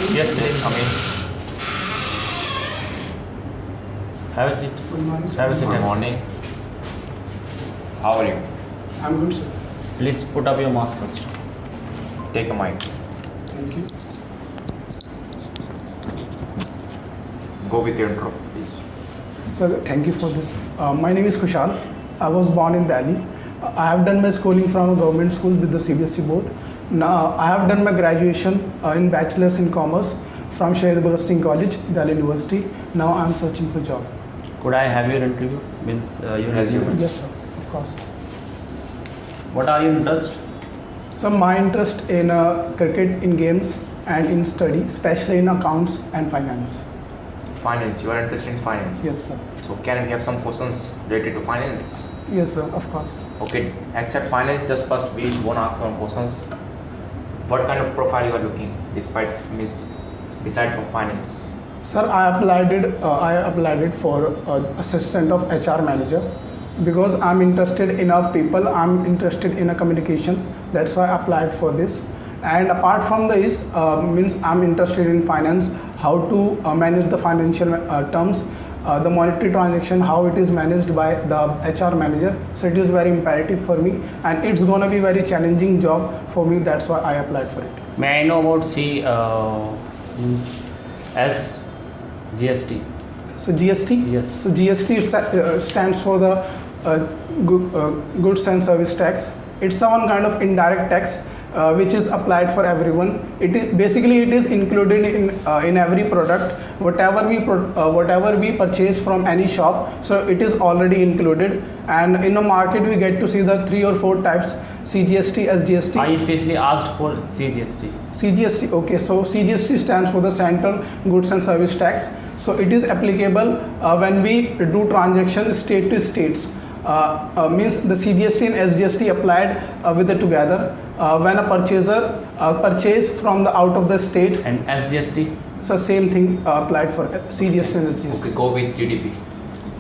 Yes, please come in. Have a seat. Good morning, sir. Have a seat. Good morning. How are you? I'm good, sir. Please put up your mask first. Take a mic. Thank you. Go with your intro, please. Sir, thank you for this. My name is Kushal. I was born in Delhi. I have done my schooling from a government school with the CBSE board. Now, I have done my graduation in Bachelor's in Commerce from Shahid Bhagat Singh College, Delhi University. Now I am searching for job. Could I have your interview? Means your resume. Yes, sir. Of course. What are your interests? So my interest in cricket, in games, and in study, especially in accounts and finance. Finance. You are interested in finance. Yes, sir. So can we have some questions related to finance? Yes, sir. Of course. Okay. Except finance, just first we want to ask some questions. What kind of profile you are looking, besides from finance? Sir, I applied it for assistant of HR manager because I'm interested in people. I'm interested in a communication. That's why I applied for this. And apart from this, means I'm interested in finance, how to manage the financial terms, the monetary transaction, how it is managed by the HR manager. So it is very imperative for me, and it's gonna be very challenging job for me. That's why I applied for it. May I know about means S GST? So GST? Yes. So GST stands for the goods and service tax. It's a one kind of indirect tax which is applied for everyone. It is basically it is included in every product. Whatever we purchase from any shop, so it is already included. And in the market we get to see the 3 or 4 types: CGST, SGST. I especially asked for CGST. CGST, okay. So CGST stands for the Central Goods and Service Tax. So it is applicable when we do transaction state to states. Means the CGST and SGST applied with it together when a purchaser purchase from the out of the state. And SGST? So same thing applied for CGST and SGST. Okay, go with GDP.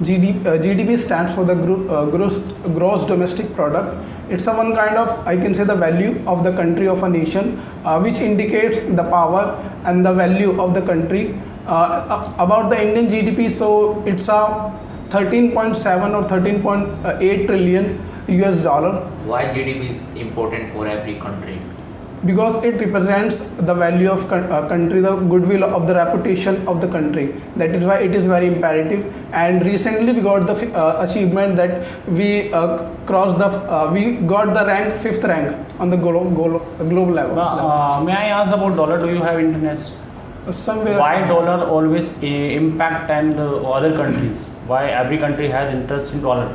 GDP stands for the gross domestic product. It's a one kind of, I can say, the value of the country, of a nation, which indicates the power and the value of the country. About the Indian GDP, so it's a 13.7 or 13.8 trillion US dollar. Why GDP is important for every country? Because it represents the value of country, the goodwill of the reputation of the country. That is why it is very imperative. And recently we got the achievement that we got the rank 5th rank on the global level. May I ask about dollar? Do you have internet? Somewhere. Why dollar always impact and other countries? Why every country has interest in dollar?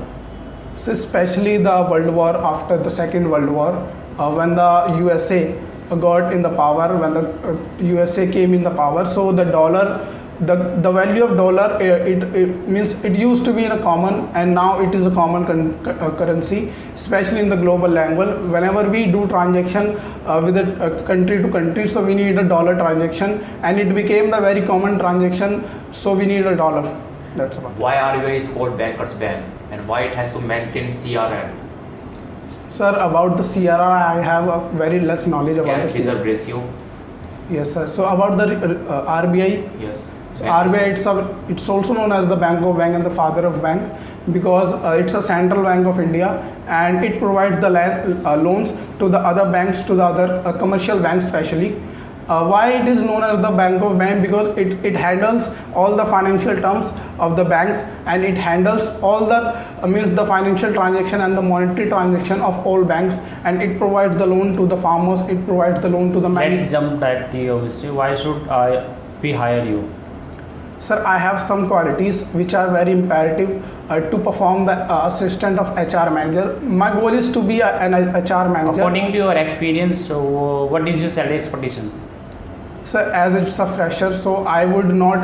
So especially the World War, after the Second World War, when the USA got in the power, when the USA came in the power, so the dollar, the value of dollar, it means it used to be in a common, and now it is a common currency, especially in the global level. Whenever we do transaction with a country to country, so we need a dollar transaction, and it became the very common transaction, so we need a dollar. That's about. Why RBI is called Bankers Bank, and why it has to maintain CRR? Sir, about the CRR, I have a very less knowledge about Cash the reserve CRR. ratio. Yes, sir. So about the RBI, Yes. so RBI, it's also known as the Bank of Bank and the father of bank, because it's a central bank of India, and it provides the loans to the other banks, to the other commercial banks especially. Why it is known as the Bank of Bank? Because it handles all the financial terms of the banks, and it handles all the means the financial transaction and the monetary transaction of all banks, and it provides the loan to the farmers, it provides the loan to the Let's jump at the obviously. Why should we hire you? Sir, I have some qualities which are very imperative to perform the assistant of HR manager. My goal is to be an HR manager. According to your experience, what is your salary expectation? Sir, as it's a fresher, so I would not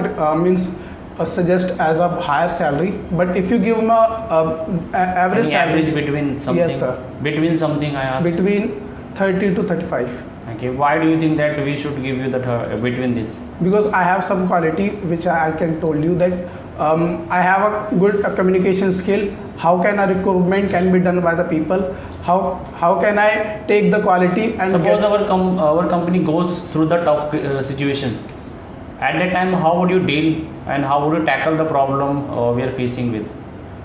suggest as a higher salary. But if you give me average Any salary, average between something? Yes, sir. Between something I asked. Between 30 to 35. Okay. Why do you think that we should give you the between this? Because I have some quality which I can told you that I have a good communication skill. How can a recruitment can be done by the people? how can I take the quality and Suppose get, our company goes through the tough situation. At that time, how would you deal and how would you tackle the problem we are facing with?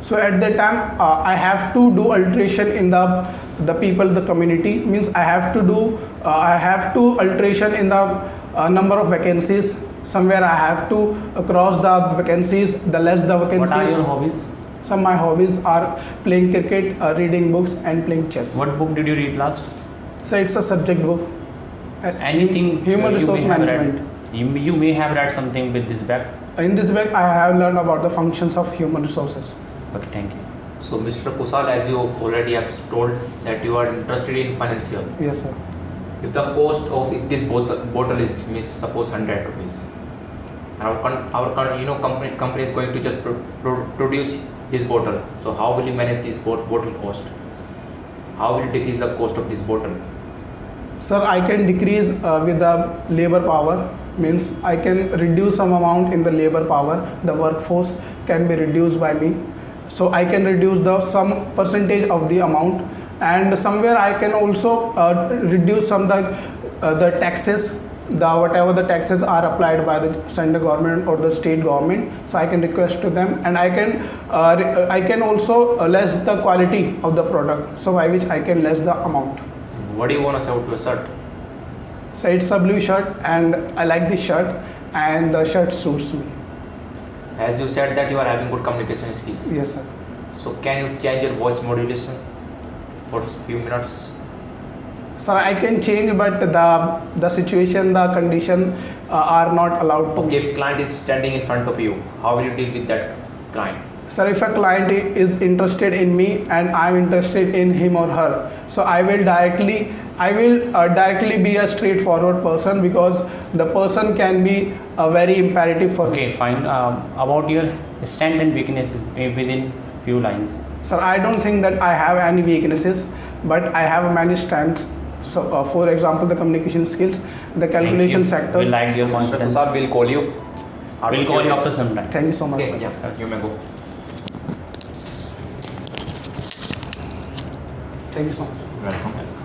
so at that time I have to do alteration in the people, the community, means I have to alteration in the number of vacancies. Somewhere I have to cross the vacancies, the less the vacancies. What are your hobbies? Some my hobbies are playing cricket, reading books and playing chess. What book did you read last? So it's a subject book. Anything Human you resource may have read. management. You may have read something with this back. In this book I have learned about the functions of human resources. Okay, thank you. So, Mr. Kusal, as you already have told that you are interested in financial. Yes, sir. If the cost of this bottle is, suppose 100 rupees, and company is going to just produce this bottle. So, how will you manage this bottle cost? How will you decrease the cost of this bottle? Sir, I can decrease with the labor power, means I can reduce some amount in the labor power. The workforce can be reduced by me. So I can reduce some percentage of the amount, and somewhere I can also reduce some the taxes, whatever the taxes are applied by the central government or the state government. So I can request to them, and I can also less the quality of the product. So by which I can less the amount. What do you want to say to a shirt? So it's a blue shirt, and I like this shirt, and the shirt suits me. As you said that you are having good communication skills. Yes, sir. So can you change your voice modulation for few minutes? Sir, I can change, but the situation, the condition are not allowed to. Okay, if client is standing in front of you, how will you deal with that client? Sir, if a client is interested in me and I am interested in him or her, so I will directly be a straightforward person, because the person can be very imperative for me. Okay, fine. About your strength and weaknesses within few lines. Sir, I don't think that I have any weaknesses, but I have many strengths. So, for example, the communication skills, the calculation Thank you. sectors. We like your Mr. confidence. Kusal will call you. We'll call you after some time. Thank you so much, Okay, sir. yeah, you may go. Thank you so much, sir. Welcome.